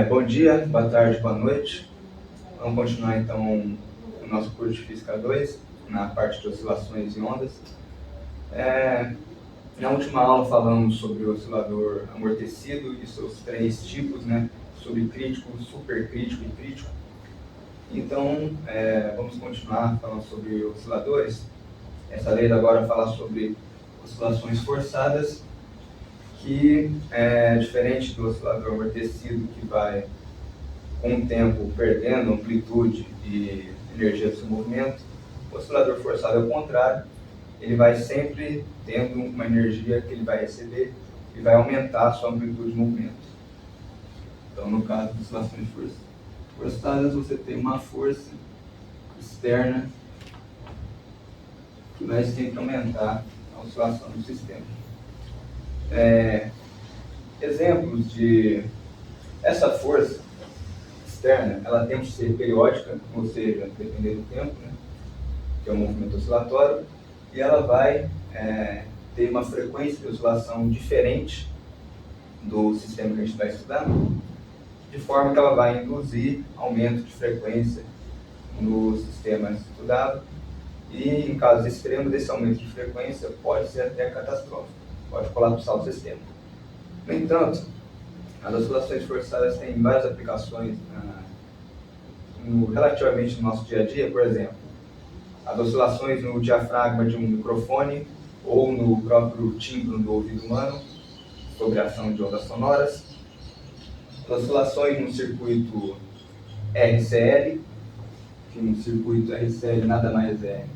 Bom dia, boa tarde, boa noite. Vamos continuar então o nosso curso de Física 2, na parte de oscilações e ondas. Na última aula falamos sobre o oscilador amortecido e seus três tipos, né? Subcrítico, supercrítico e crítico. Então, vamos continuar falando sobre osciladores. Essa vez agora falar sobre oscilações forçadas, que é diferente do oscilador amortecido, que vai com o tempo perdendo amplitude e energia do seu movimento. O oscilador forçado é o contrário, ele vai sempre tendo uma energia que ele vai receber e vai aumentar a sua amplitude de movimento. Então, no caso de oscilações forçadas, você tem uma força externa que vai sempre aumentar a oscilação do sistema. Exemplos de essa força externa, ela tem que ser periódica, ou seja, depender do tempo, né, que é o movimento oscilatório, e ela vai ter uma frequência de oscilação diferente do sistema que a gente vai estudar, de forma que ela vai induzir aumento de frequência no sistema estudado, e em casos extremos, esse aumento de frequência pode ser até catastrófico, pode colapsar o sistema. No entanto, as oscilações forçadas têm várias aplicações relativamente no nosso dia a dia. Por exemplo, as oscilações no diafragma de um microfone ou no próprio tímpano do ouvido humano, sobre a ação de ondas sonoras. As oscilações no circuito RCL, que no circuito RCL nada mais é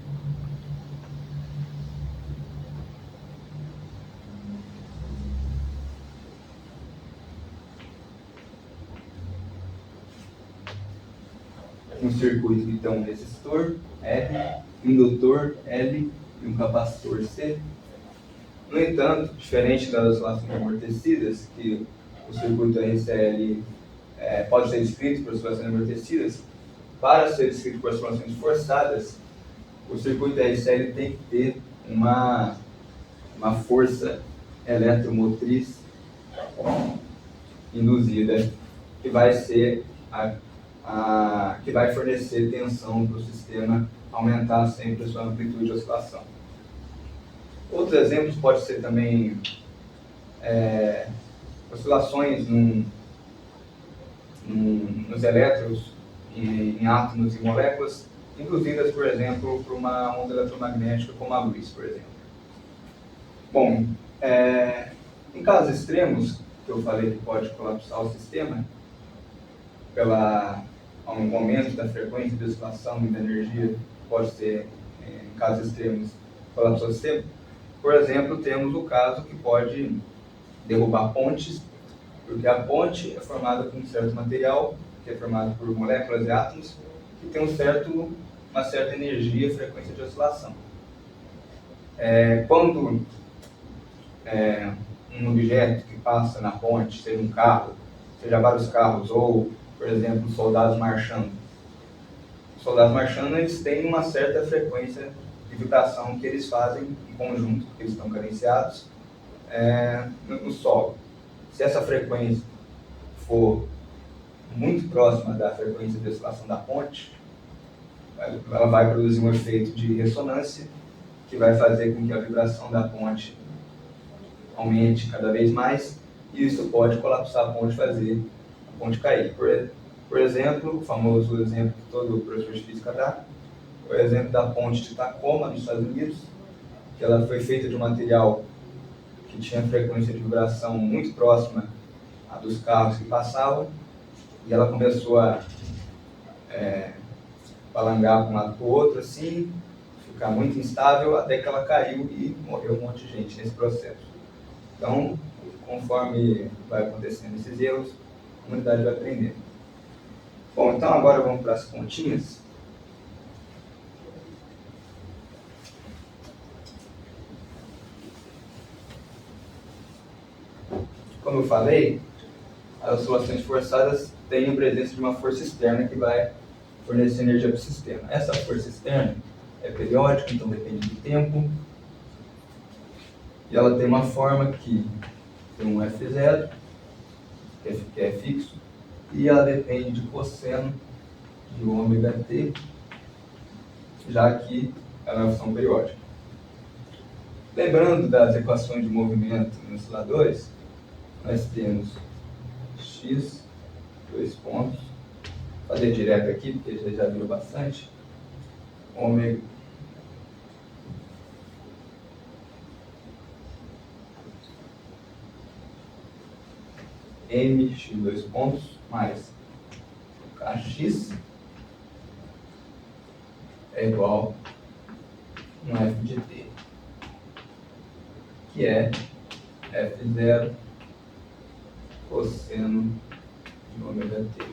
um circuito que tem um resistor R, um indutor L e um capacitor C. No entanto, diferente das oscilações amortecidas, que o circuito RCL pode ser descrito por oscilações amortecidas, para ser descrito por oscilações forçadas, o circuito RCL tem que ter uma força eletromotriz induzida, que vai ser que vai fornecer tensão para o sistema aumentar sempre a sua amplitude de oscilação. Outros exemplos podem ser também oscilações nos elétrons, em átomos e moléculas, induzidas, por exemplo, por uma onda eletromagnética como a luz, por exemplo. Bom, em casos extremos, que eu falei que pode colapsar o sistema, pelo aumento da frequência de oscilação e da energia, pode ser, em casos extremos, colapsar o sistema. Por exemplo, temos o caso que pode derrubar pontes, porque a ponte é formada por um certo material, que é formado por moléculas e átomos, que tem uma certa energia e frequência de oscilação. Quando um objeto que passa na ponte, seja um carro, seja vários carros, ou, por exemplo, soldados marchando. Os soldados marchando, eles têm uma certa frequência de vibração que eles fazem em conjunto, porque eles estão cadenciados no solo. Se essa frequência for muito próxima da frequência de oscilação da ponte, ela vai produzir um efeito de ressonância que vai fazer com que a vibração da ponte aumente cada vez mais, e isso pode colapsar a ponte, fazer a ponte cair. Por exemplo, o famoso exemplo que todo professor de física dá, o exemplo da ponte de Tacoma, nos Estados Unidos, que ela foi feita de um material que tinha frequência de vibração muito próxima à dos carros que passavam, e ela começou a palangar para um lado para o outro, assim, ficar muito instável, até que ela caiu e morreu um monte de gente nesse processo. Então, conforme vai acontecendo esses erros, a humanidade vai aprendendo. Bom, então agora vamos para as continhas. Como eu falei, as oscilações forçadas têm a presença de uma força externa que vai fornecer energia para o sistema. Essa força externa é periódica, então depende do tempo, e ela tem uma forma que tem um F0, que é fixo, e ela depende de cosseno de ômega t, já que ela é uma função periódica. Lembrando das equações de movimento nos osciladores, nós temos x, dois pontos, vou fazer direto aqui, porque você já viu bastante, ômega m, x, dois pontos, mais kx é igual a f de t, que é f0 cosseno de ômega t.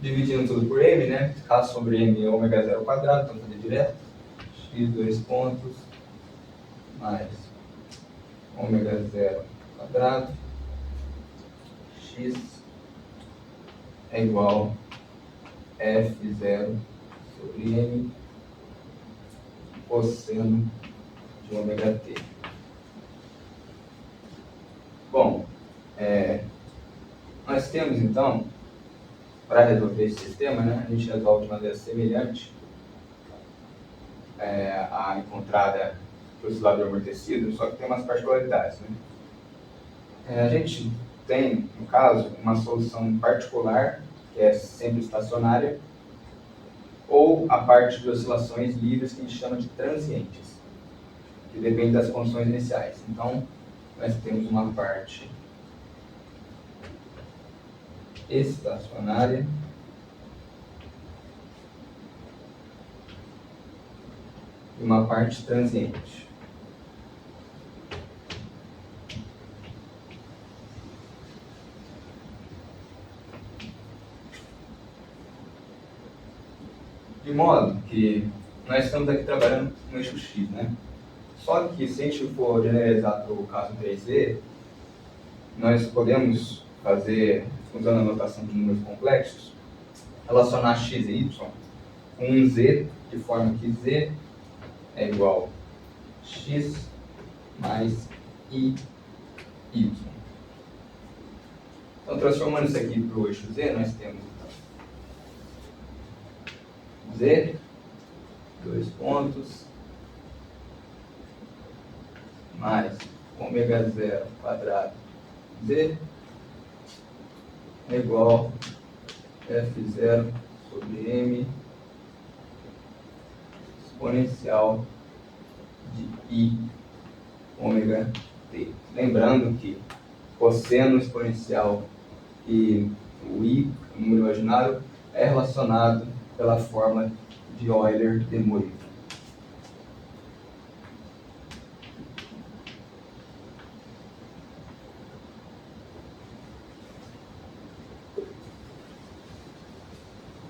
Dividindo tudo por m, né? K sobre m é ômega zero ao quadrado, então vou fazer direto. X, dois pontos, mais ômega zero ao quadrado, x é igual a f0 sobre m cosseno de ômega t. Bom, nós temos então, para resolver esse sistema, né, a gente resolve de maneira semelhante à encontrada para o oscilador amortecido, só que tem umas particularidades. Né? A gente tem, no caso, uma solução particular, que é sempre estacionária, ou a parte de oscilações livres, que a gente chama de transientes, que depende das condições iniciais. Então, nós temos uma parte estacionária e uma parte transiente. De modo que nós estamos aqui trabalhando no eixo X, né? Só que se a gente for generalizar para o caso 3D, nós podemos fazer, usando a notação de números complexos, relacionar x e y com um z, de forma que z é igual a x mais i, y. Então, transformando isso aqui para o eixo z, nós temos z, dois pontos, mais ômega zero quadrado z é igual a f0 sobre m exponencial de i ômega t. Lembrando que cosseno exponencial e o i, o número imaginário, é relacionado pela fórmula de Euler de Moivre.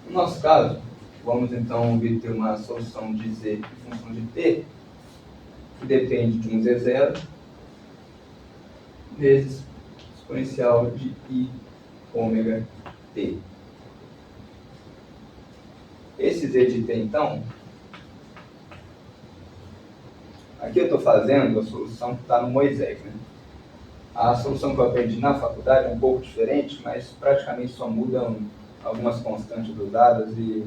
No nosso caso, vamos então obter uma solução de z em função de t, que depende de um z0 vezes exponencial de i ômega t. Esse z de t, então, aqui eu estou fazendo a solução que está no Moisés. Né? A solução que eu aprendi na faculdade é um pouco diferente, mas praticamente só mudam algumas constantes usadas e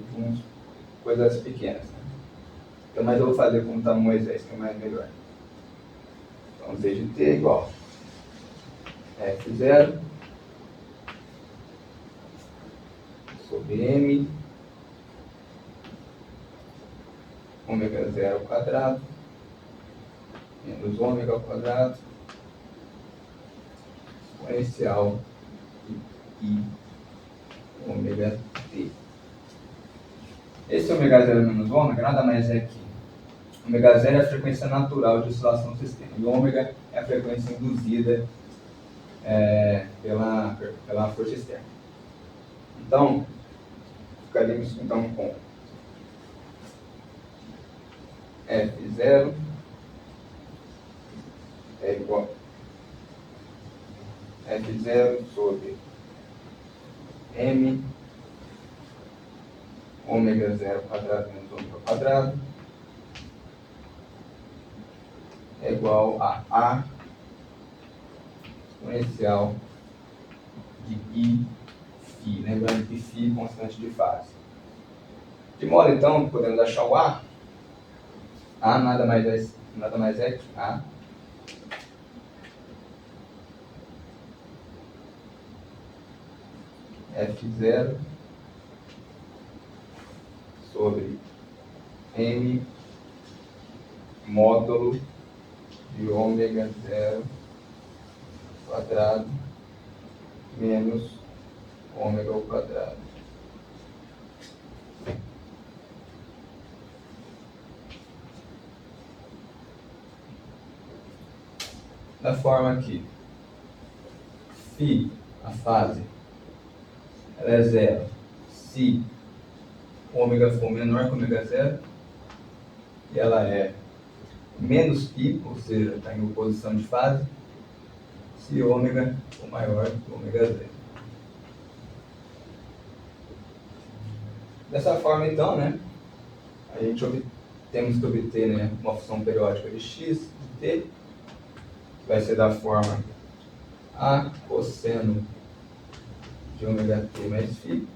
coisas pequenas. Né? Então, mas eu vou fazer como está no Moisés, que é mais melhor. Então, z de t é igual a f0 sobre m ômega zero ao quadrado menos ômega ao quadrado exponencial de i ômega t. Esse ômega zero menos ômega nada mais é que ômega zero é a frequência natural de oscilação do sistema e ômega é a frequência induzida pela força externa. Então, ficaríamos então com F0 é igual a F0 sobre M ômega zero quadrado menos ômega ao quadrado é igual a exponencial de I, φ. Lembrando que φ é constante de fase. De modo, então, que podemos achar o A. A nada mais é que A F0 sobre M módulo de ômega 0 quadrado menos ômega ao quadrado. Da forma que φ, a fase, ela é 0 se ômega for menor que ômega 0 e ela é menos π, ou seja, está em oposição de fase, se ômega for maior que ômega 0. Dessa forma, então, né, a gente temos que obter, né, uma função periódica de x de t, que vai ser da forma a cosseno de ômega t mais φ,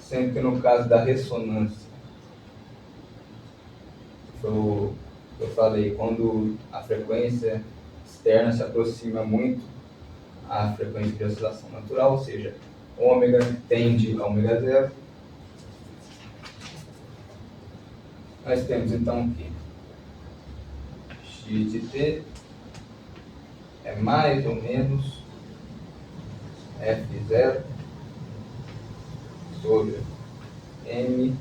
sendo que no caso da ressonância, eu falei, quando a frequência externa se aproxima muito à frequência de oscilação natural, ou seja, ômega tende a ômega 0, nós temos então que x de t é mais ou menos f0 sobre m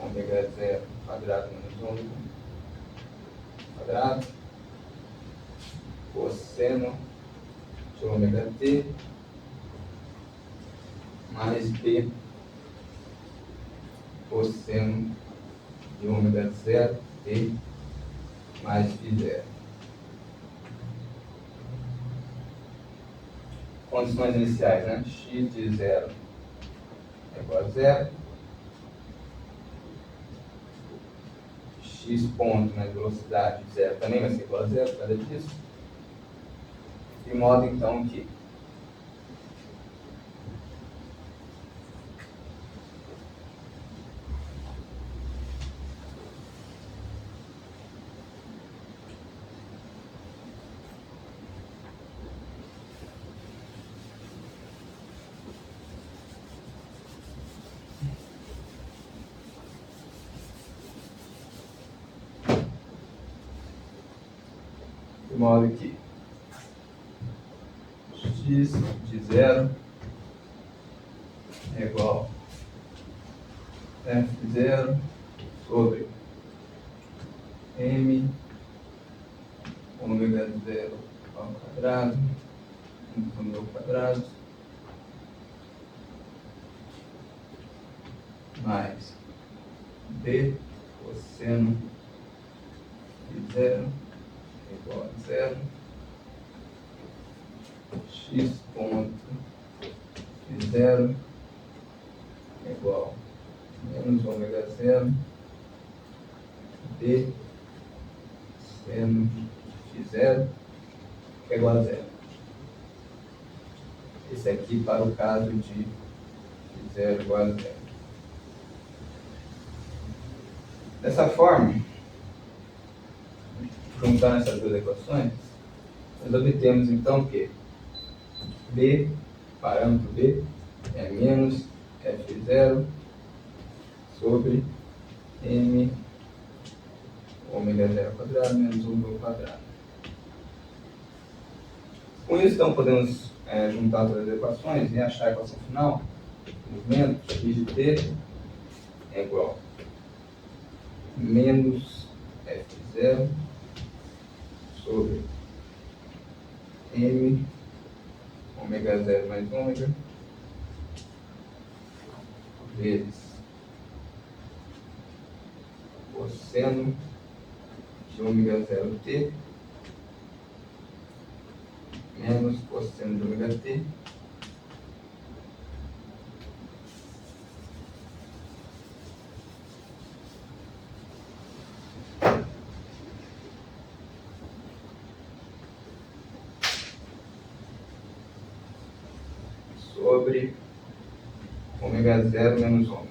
ômega 0 quadrado menos ômega quadrado cosseno de ômega t mais b cosseno de ômega 0 t mais φ0. Condições iniciais, né? X de 0 é igual a 0. X ponto, né, velocidade 0 também vai ser igual a 0 por causa disso. De modo, então, que x de 0 é igual a f0 sobre m ômega 0 ao quadrado ômega ao quadrado mais b cosseno de 0 é igual a 0. X ponto de 0 é igual a menos ômega 0 b seno de 0 que é igual a 0. Esse aqui para o caso de 0 igual a 0. Dessa forma, juntando essas duas equações, nós obtemos então que B, parâmetro B, é menos F0 sobre M ômega 0 ao quadrado menos ômega ao quadrado. Com isso, então, podemos juntar todas as equações e achar a equação final. Movimento x de t é igual a menos F0 sobre M ômega 0 mais ômega vezes cosseno de ômega 0 t menos cosseno de ômega t sobre ômega 0 menos ômega.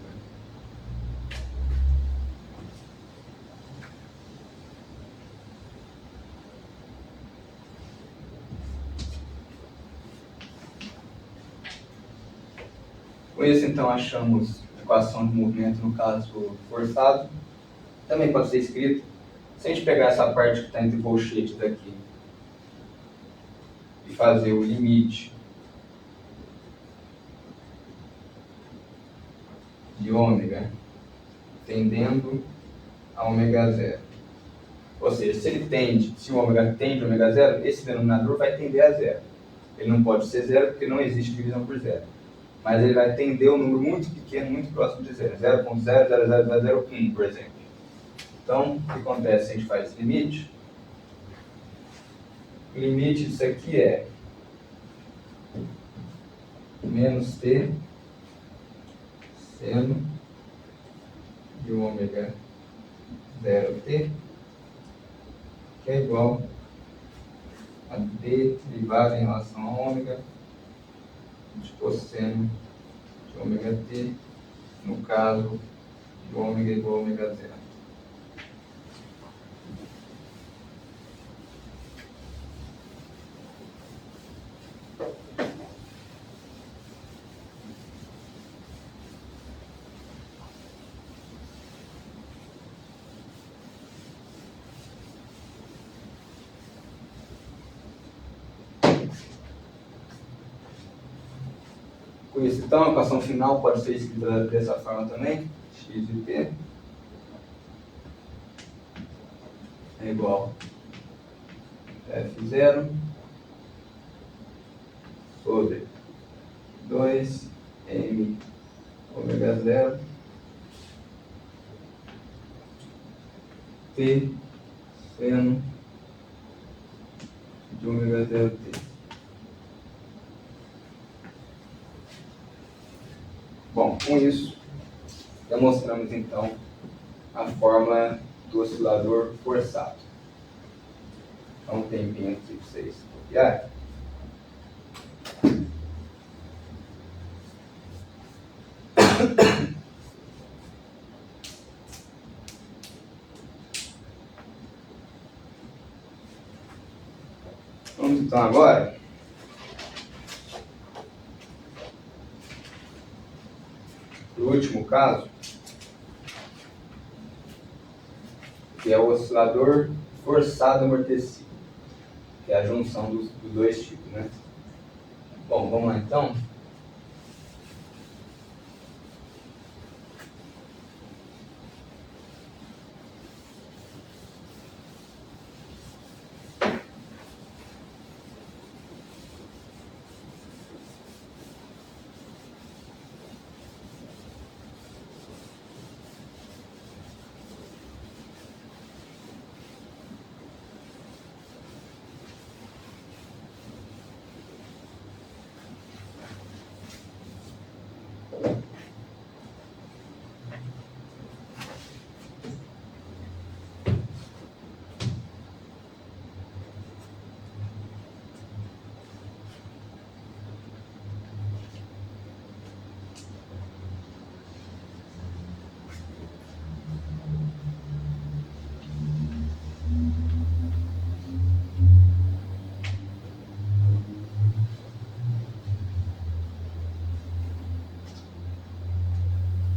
Com isso, então, achamos a equação de movimento no caso forçado. Também pode ser escrito, se a gente pegar essa parte que está entre colchetes aqui e fazer o limite de ômega tendendo a ômega 0. Ou seja, se o ômega tende a ômega 0, esse denominador vai tender a 0. Ele não pode ser 0 porque não existe divisão por 0. Mas ele vai tender um número muito pequeno, muito próximo de 0. 0.00001, por exemplo. Então, o que acontece se a gente faz esse limite? O limite disso aqui é menos t seno de ômega 0t, que é igual a d derivada em relação a ômega de cosseno de ômega t, no caso do ômega igual a ômega 0. Com isso, então, a equação final pode ser escrita dessa forma também. X de t é igual a F0 sobre 2m ômega 0 t seno de ômega 0t. Bom, com isso, demonstramos então a fórmula do oscilador forçado. Então, um tempinho aqui para vocês copiarem. Vamos então agora para o último caso, que é o oscilador forçado amortecido, que é a junção dos dois tipos, né? Bom, vamos lá então.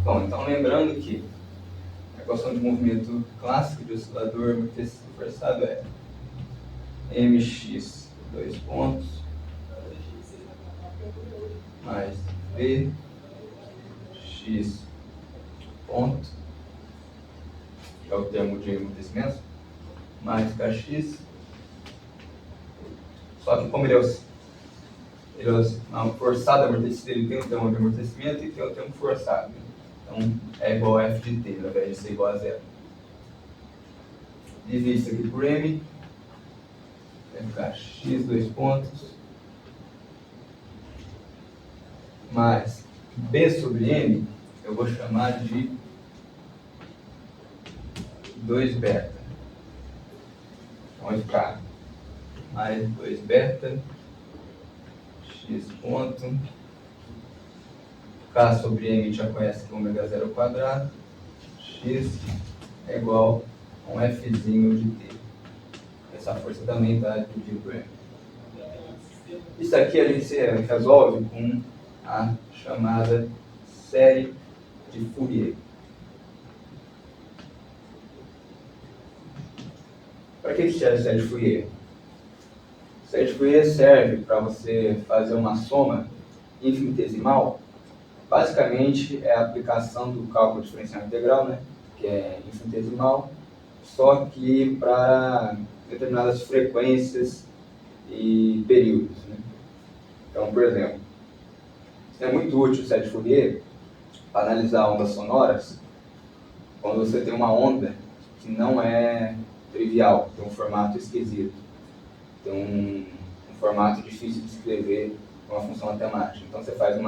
Bom, então lembrando que a equação de movimento clássico de oscilador amortecido forçado é mx, dois pontos, mais bx ponto, que é o termo de amortecimento, mais kx. Só que como ele é forçado amortecido, ele tem o termo de amortecimento e tem o termo forçado. Então é igual a f de t, ao invés de ser igual a 0. Divide isso aqui por m, vai ficar x, dois pontos, mais b sobre m, eu vou chamar de 2 beta. Então vai ficar mais 2 beta, x ponto, K sobre M a gente já conhece que é ômega zero ao quadrado. X é igual a um Fzinho de T. Essa força também está dividida por M. Isso aqui a gente resolve com a chamada série de Fourier. Para que serve a série de Fourier? A série de Fourier serve para você fazer uma soma infinitesimal. Basicamente é a aplicação do cálculo diferencial integral, né, que é infinitesimal, só que para determinadas frequências e períodos. Né? Então, por exemplo, é muito útil o série de Fourier para analisar ondas sonoras quando você tem uma onda que não é trivial, tem um formato esquisito, tem um formato difícil de escrever com uma função matemática. Então você faz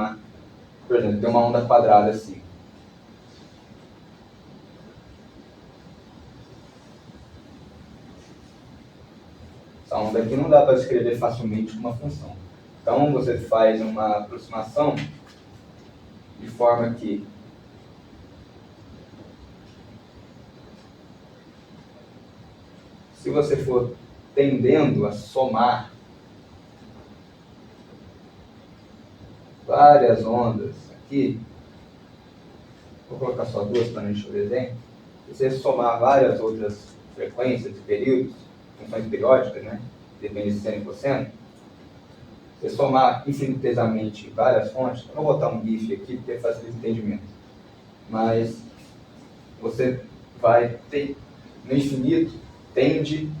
por exemplo, tem uma onda quadrada assim. Essa onda aqui não dá para escrever facilmente com uma função. Então você faz uma aproximação de forma que se você for tendendo a somar várias ondas aqui, vou colocar só duas para não encher o desenho, se você somar várias outras frequências e períodos, funções periódicas, né, depende de seno e cosseno, você somar infinitesamente várias fontes, eu vou botar um GIF aqui porque facilita o entendimento, mas você vai ter, no infinito, tende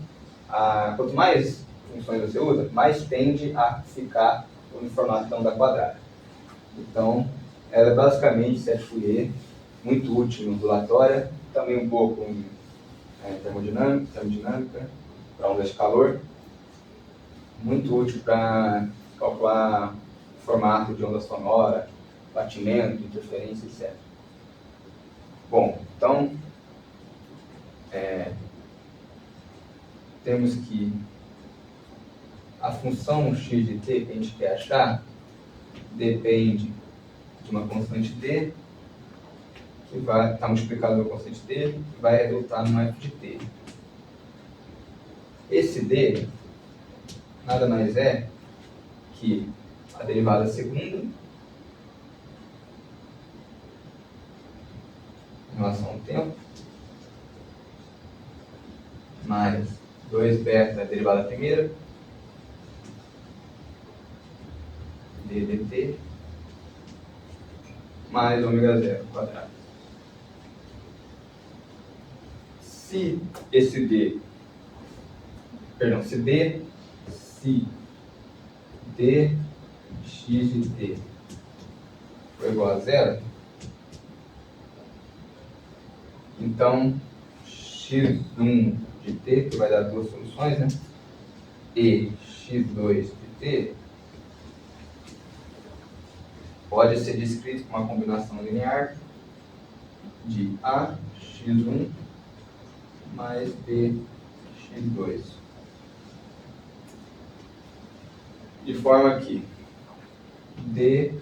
a, quanto mais funções você usa, mais tende a ficar no formato da onda quadrada. Então, ela é basicamente série Fourier, muito útil em ondulatória, também um pouco em termodinâmica, para ondas de calor, muito útil para calcular o formato de onda sonora, batimento, interferência, etc. Bom, então, temos que a função x de t que a gente quer achar depende de uma constante d, que vai estar multiplicado pela constante d, que vai resultar numa f de t. Esse d nada mais é que a derivada segunda em relação ao tempo, mais 2 beta a derivada primeira, d dt, mais ômega zero quadrado. Se d x de t for igual a zero, então x1 de t, que vai dar duas soluções, né? E x2 de t pode ser descrito com uma combinação linear de a x1 mais b x2. De forma que d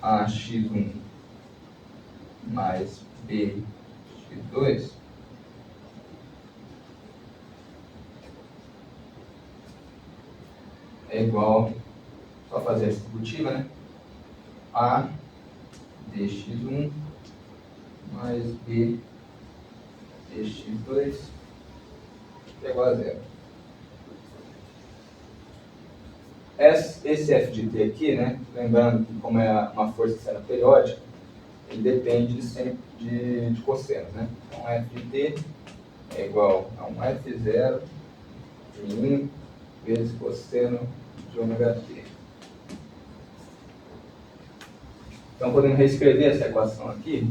a x1 mais b x2 é igual, só fazer a distributiva, né? A dx1 mais b dx2 é igual a zero. Esse f de t aqui, né? Lembrando que como é uma força seno periódica, ele depende de cosseno, né? Então f de t é igual a um f0 de 1 vezes cosseno de ômega t. Então podemos reescrever essa equação aqui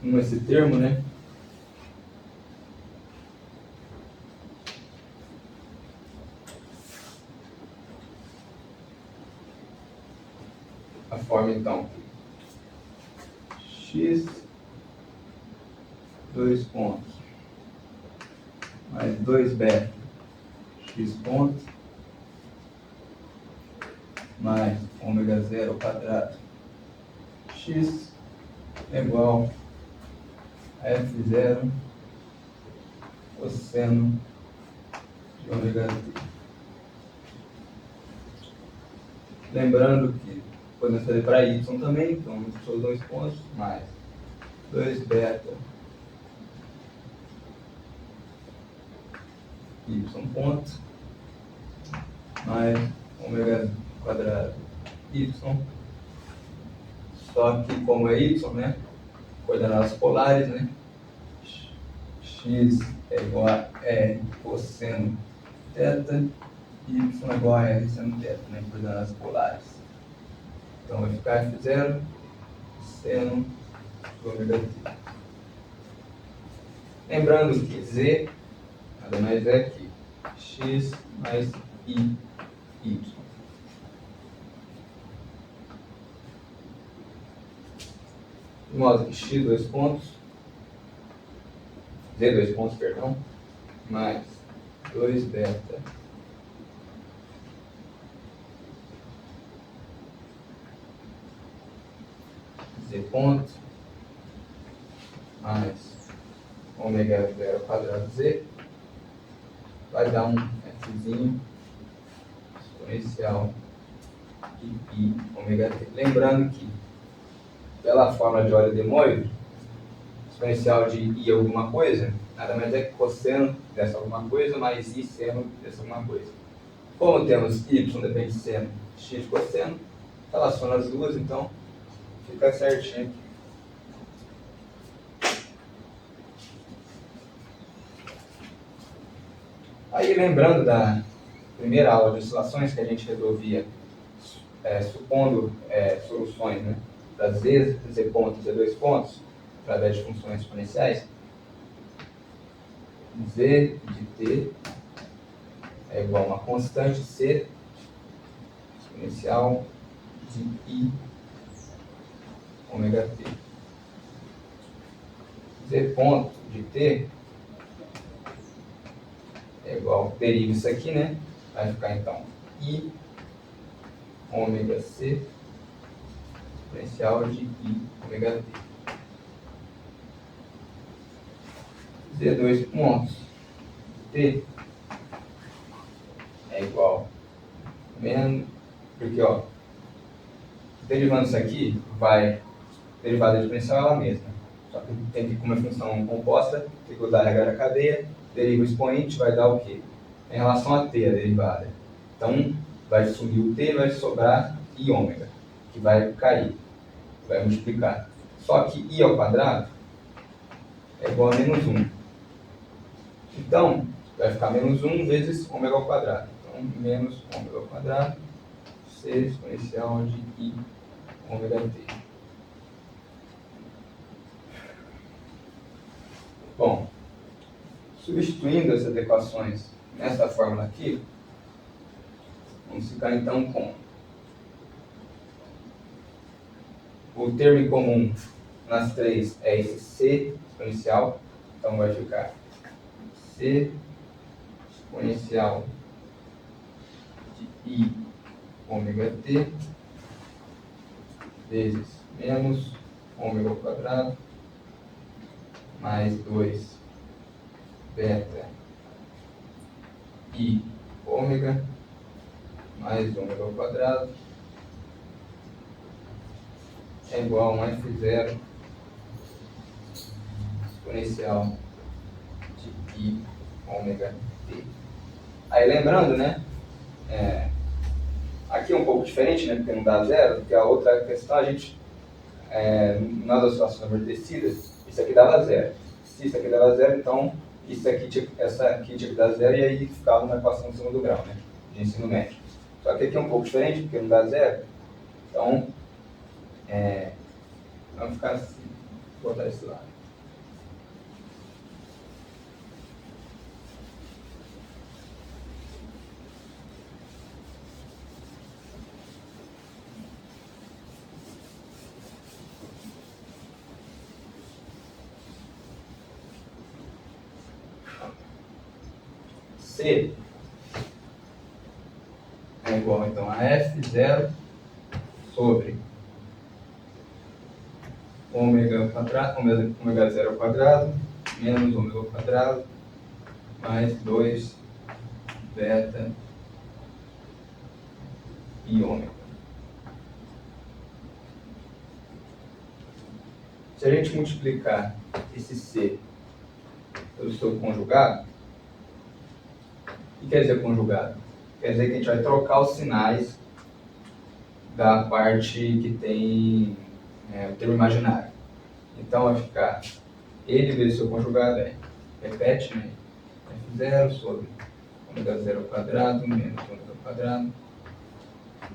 com esse termo, né? A forma então x 2 pontos mais 2 beta x pontos mais ômega zero ao quadrado x é igual a F0 cosseno de ômega t. Lembrando que podemos fazer para y também, então são os dois pontos, mais 2 beta y ponto, mais ômega quadrado y, só que como é y, né, coordenadas polares, né, x é igual a r cosseno θ, y é igual a r seno θ, né, coordenadas polares. Então vai ficar F0 seno de ômega t. Lembrando que z nada mais é que x mais y. De modo que x dois pontos, z dois pontos, perdão, mais 2 beta z ponto mais ômega zero quadrado z vai dar um fzinho exponencial de pi ômega t. Lembrando que pela fórmula de Euler de Moivre, exponencial de i alguma coisa nada mais é que cosseno dessa alguma coisa mais i seno dessa alguma coisa. Como temos y depende de seno, x cosseno, relaciona as duas, então fica certinho. Aí lembrando da primeira aula de oscilações que a gente resolvia supondo soluções, né, das z pontos e z pontos através de funções exponenciais, z de t é igual a uma constante c exponencial de i ômega t. Z ponto de t é igual, deriva isso aqui, né? Vai ficar então i ômega c exponencial de i ômega t. Z dois pontos t é igual menos, porque ó, derivando isso aqui, vai derivada de exponencial ela mesma. Só que tem que, como é função composta, tem que usar a regra da cadeia, deriva o expoente, vai dar o quê? Em relação a t, a derivada. Então, vai sumir o t, vai sobrar i ômega, que vai cair, vai multiplicar. Só que i ao quadrado é igual a menos 1. Então, vai ficar menos 1 vezes ômega ao quadrado. Então, menos ômega ao quadrado, c exponencial de i ômega t. Bom, substituindo essas equações nessa fórmula aqui, vamos ficar então com o termo em comum nas três é esse c exponencial, então vai ficar c exponencial de i ômega t vezes menos ômega ao quadrado mais 2 beta i ômega mais ômega ao quadrado é igual a um F0 exponencial de i ômega t. Aí lembrando, né, aqui é um pouco diferente, né, porque não dá zero, porque a outra questão a gente, nas oscilações amortecidas, isso aqui dava zero. Se isso aqui dava zero, então essa aqui tinha que dar zero e aí ficava uma equação de segundo grau, né, de ensino médio. Só que aqui é um pouco diferente, porque não dá zero, então vamos ficar assim, vou botar esse lado. C igual então a F0 sobre ômega quadrado, ômega 0 ao quadrado, menos ômega ao quadrado, mais 2 beta e ômega. Se a gente multiplicar esse C pelo seu conjugado, o que quer dizer conjugado? Quer dizer que a gente vai trocar os sinais da parte que tem o termo imaginário. Então vai ficar ele vezes seu conjugado repete, né? F0 sobre ômega 0 ao quadrado menos ômega ao quadrado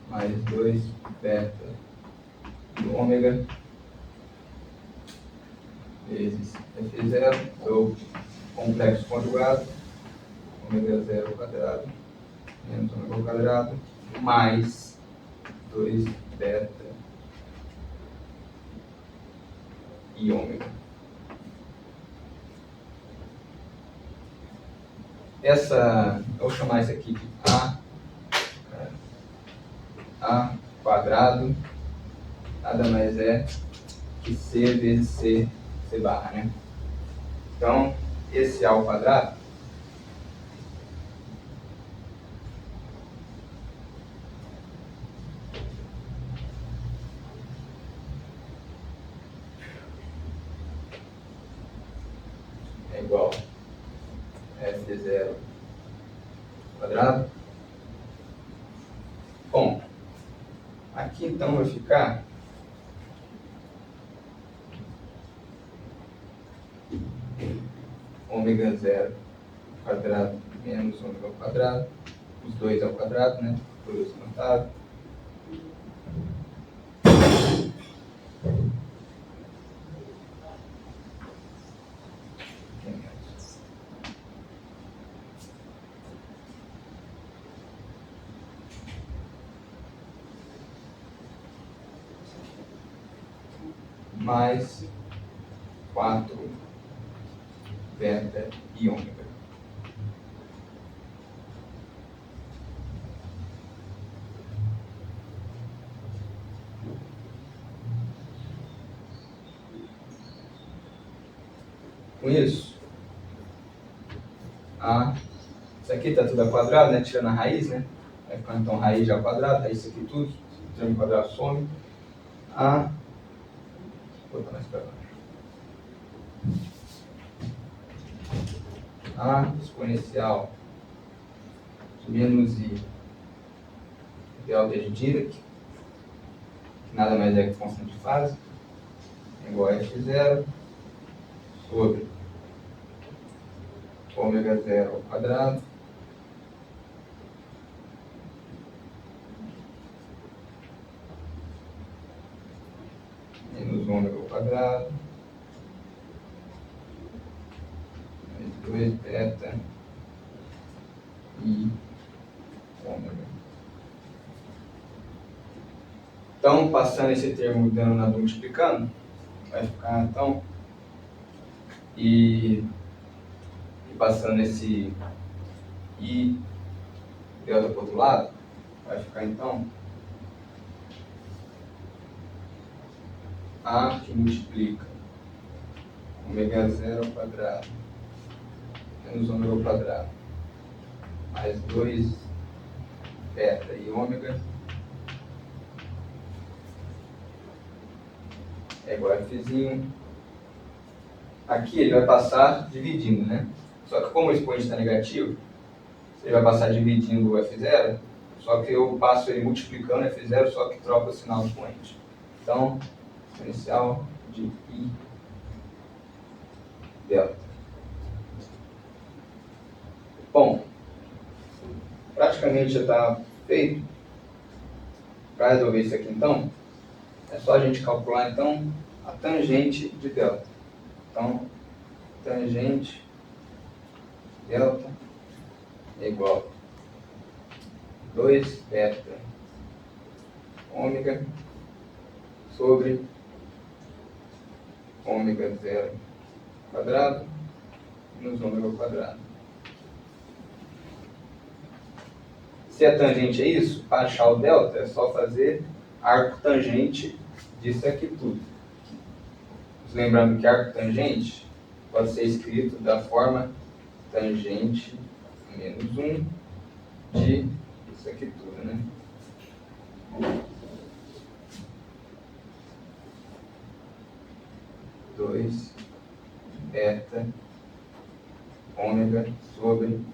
mais 2 beta e ômega vezes F0 ou complexo conjugado ômega 0 ao quadrado menos ômega ao quadrado mais 2 beta e ômega. Eu vou chamar isso aqui de A quadrado, nada mais é que C vezes C barra, né? Então, esse A ao quadrado é igual a F0 quadrado. Bom, aqui então vai ficar ômega 0 quadrado menos ômega ao quadrado, os dois ao quadrado, né? Por descontado. Mais 4 beta e ômega. Com isso, isso aqui está tudo ao quadrado, né? Tirando a raiz, né? Vai ficar então raiz ao quadrado, raiz isso aqui tudo, tirando o quadrado some. Vou botar mais para baixo. A exponencial de menos I delta de Dirac, que nada mais é que constante de fase, é igual a F0 sobre ômega 0 ao quadrado menos ômega ao quadrado mais 2 beta e ômega. Então, passando esse termo denominador multiplicando, vai ficar então, e passando esse I delta para o outro lado, vai ficar então A que multiplica ômega 0 ao quadrado menos ômega ao quadrado mais 2 beta e ômega é igual a Fzinho. Aqui ele vai passar dividindo, né? Só que como o expoente está negativo, ele vai passar dividindo o F0, só que eu passo ele multiplicando F0, só que troca o sinal do expoente. Então, exponencial de I delta. Bom, praticamente já está feito. Para resolver isso aqui então, é só a gente calcular então a tangente de delta. Então, tangente delta é igual a 2 beta ômega sobre ômega 0 quadrado menos ômega ao quadrado. Se a tangente é isso, para achar o delta é só fazer arco tangente disso aqui tudo. Lembrando que arco tangente pode ser escrito da forma tangente menos 1 de isso aqui tudo, né? Dois beta ômega sobre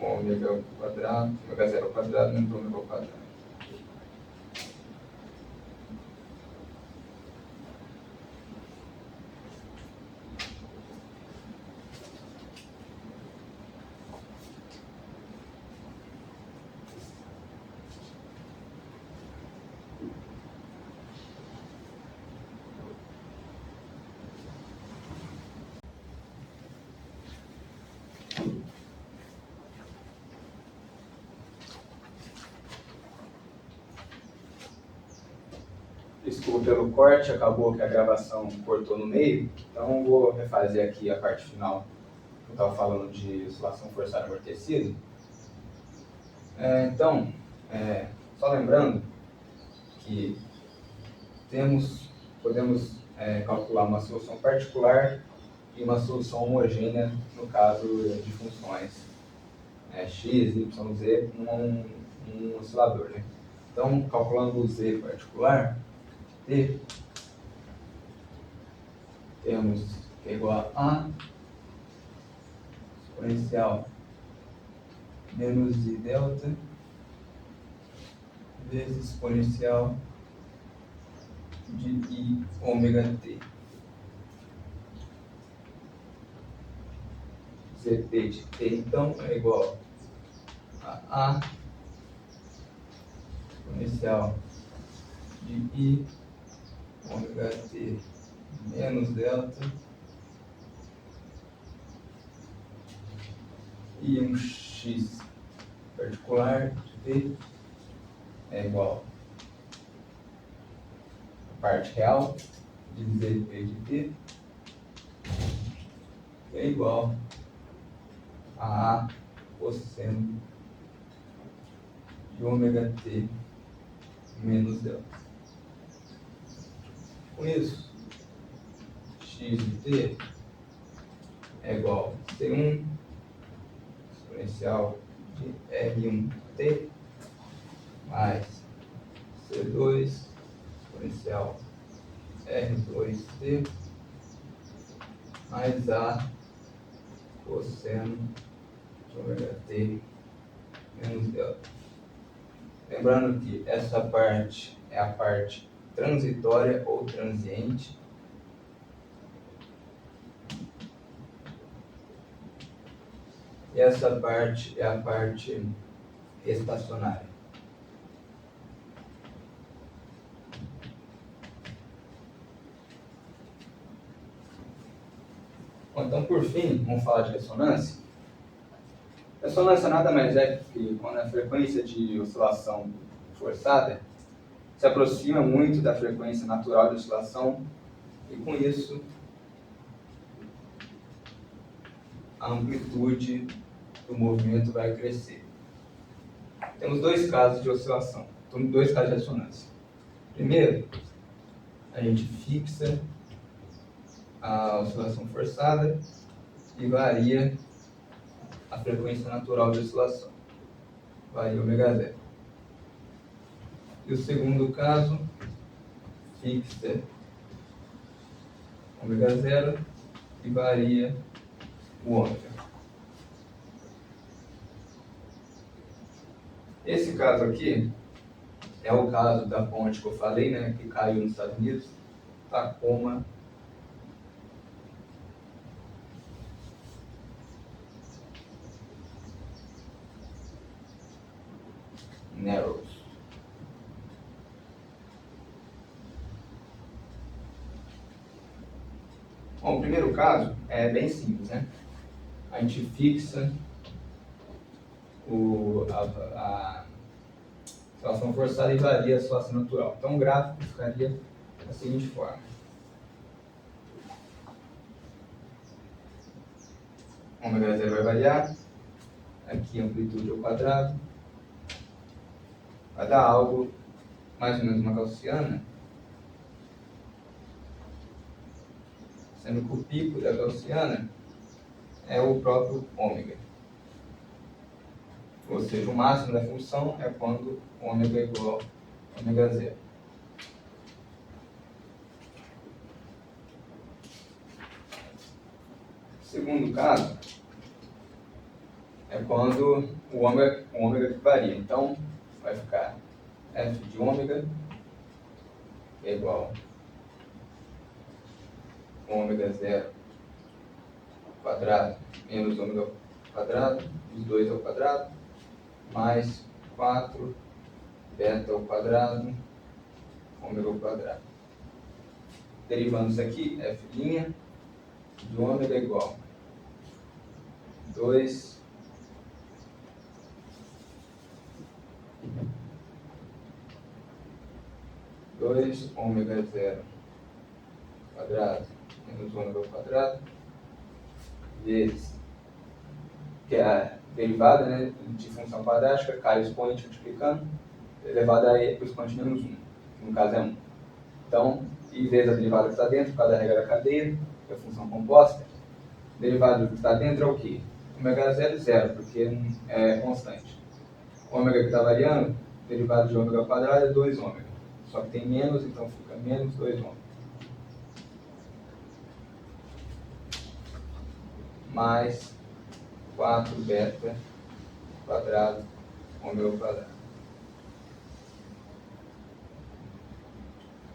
ômega ao quadrado, ômega zero ao quadrado menos ômega ao quadrado. Desculpa pelo corte, acabou que a gravação cortou no meio, então vou refazer aqui a parte final que eu estava falando de oscilação forçada amortecida. Então, só lembrando que podemos calcular uma solução particular e uma solução homogênea no caso de funções x, y, z num oscilador, né? Então, calculando o z particular, t temos que é igual a exponencial menos i delta vezes exponencial de i ômega t. Zp de t, então, é igual a exponencial de i ômega t menos delta e um x particular de t é igual a parte real de Zp de t é igual a cosseno de ômega t menos delta. Com isso, x de t é igual a C1 exponencial de R1t mais C2 exponencial R2t mais a cosseno de ômega t menos delta. Lembrando que essa parte é a parte transitória ou transiente. E essa parte é a parte estacionária. Bom, então, por fim, vamos falar de ressonância. Ressonância nada mais é que quando a frequência de oscilação forçada se aproxima muito da frequência natural de oscilação e, com isso, a amplitude do movimento vai crescer. Temos dois casos de oscilação, dois casos de ressonância. Primeiro, a gente fixa a oscilação forçada e varia a frequência natural de oscilação, varia ômega zero. E o segundo caso, fixa ômega zero e varia o ômega. Esse caso aqui é o caso da ponte que eu falei, né, que caiu nos Estados Unidos, Tacoma Narrows. Bom, o primeiro caso é bem simples, né? A gente fixa a oscilação forçada e varia a oscilação natural. Então o gráfico ficaria da seguinte forma. Ômega zero vai variar, aqui amplitude ao quadrado, vai dar algo mais ou menos uma gaussiana, sendo que o pico da gaussiana é o próprio ômega. Ou seja, o máximo da função é quando ômega é igual a ômega zero. Segundo caso é quando o ômega que varia. Então, vai ficar f de ômega é igual a ômega zero ao quadrado menos ômega ao quadrado, os dois ao quadrado, mais 4 beta ao quadrado, ômega ao quadrado. Derivando isso aqui, f' de ômega é igual a 2 ômega zero ao quadrado menos ômega ao quadrado vezes, que é a derivada, né, de função quadrática, cai o expoente multiplicando, elevado a e para o expoente menos 1, no caso é 1. Então, e vezes a derivada que está dentro, por causa da regra da cadeia, que é a função composta, a derivada que está dentro é o quê? Ômega zero é zero, porque é constante. Ômega que está variando, derivada de ômega ao quadrado é 2 ômega. Só que tem menos, então fica menos 2 ômega. Mais 4 beta quadrado ômega ao quadrado.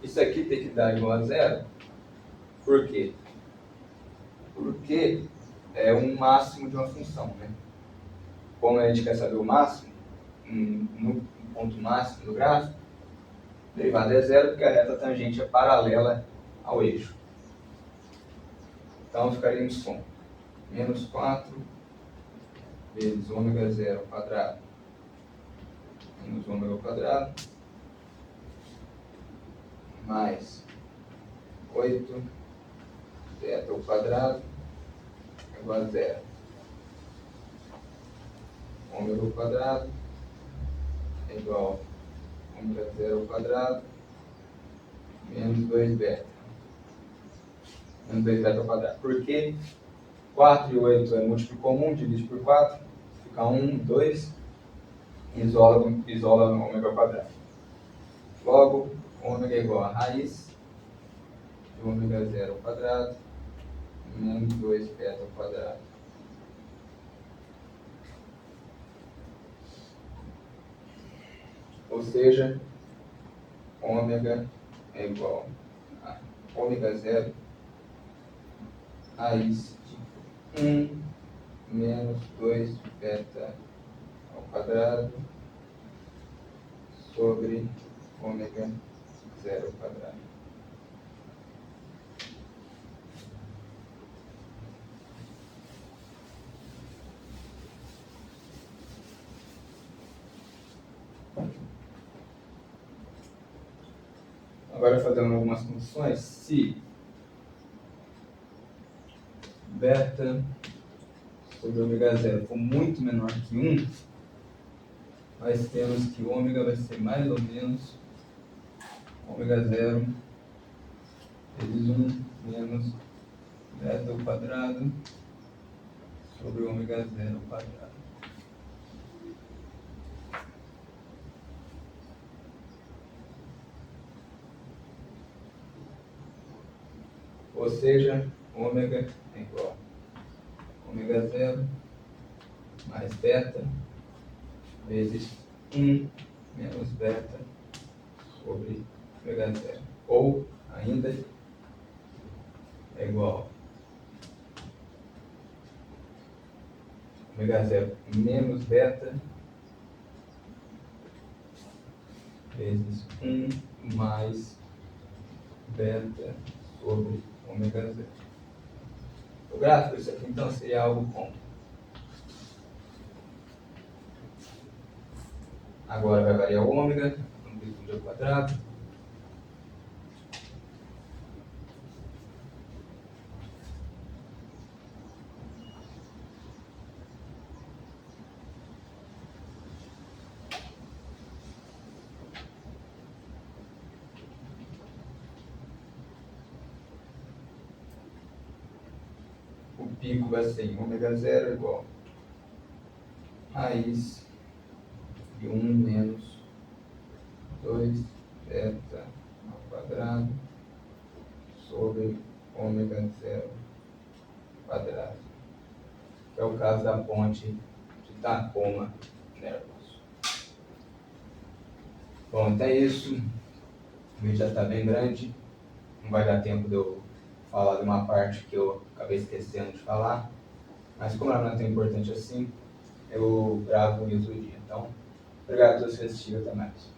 Isso aqui tem que dar igual a zero. Por quê? Porque é um máximo de uma função, né? Como a gente quer saber o máximo, no ponto máximo do gráfico, a derivada é zero porque a reta tangente é paralela ao eixo. Então ficaríamos com menos 4 vezes ômega zero ao quadrado menos ômega ao quadrado mais 8 beta ao quadrado igual a zero. Ômega ao quadrado é igual a ômega zero ao quadrado menos 2 beta. Menos 2 beta ao quadrado. Por quê? 4 e 8 é múltiplo comum, divide por 4, fica 1, 2, isola o ômega ao quadrado. Logo, ômega é igual a raiz de ômega zero ao quadrado menos 2 beta ao quadrado. Ou seja, ômega é igual a ômega zero raiz de 1 menos 2 beta ao quadrado sobre ômega zero ao quadrado. Agora fazendo algumas condições, se beta sobre ômega zero for muito menor que 1, nós temos que ômega vai ser mais ou menos ômega zero vezes 1 menos beta ao quadrado sobre ômega zero ao quadrado. Ou seja, ômega é igual a ômega zero mais beta vezes 1 menos beta sobre ômega zero. Ou, ainda, é igual a ômega zero menos beta vezes 1 mais beta sobre ômega zero. O gráfico disso aqui, então, seria algo como: agora vai variar o ômega, amplitude ao quadrado, pico vai ser ômega 0 igual raiz de 1 menos 2 beta ao quadrado sobre ômega 0 quadrado. Que é o caso da ponte de Tacoma Nervous. Bom, então é isso. O vídeo já está bem grande. Não vai dar tempo de eu falar de uma parte que eu acabei esquecendo de falar. Mas como ela não é tão importante assim, eu gravo isso outro dia. Então, obrigado a todos que assistiram. Até mais.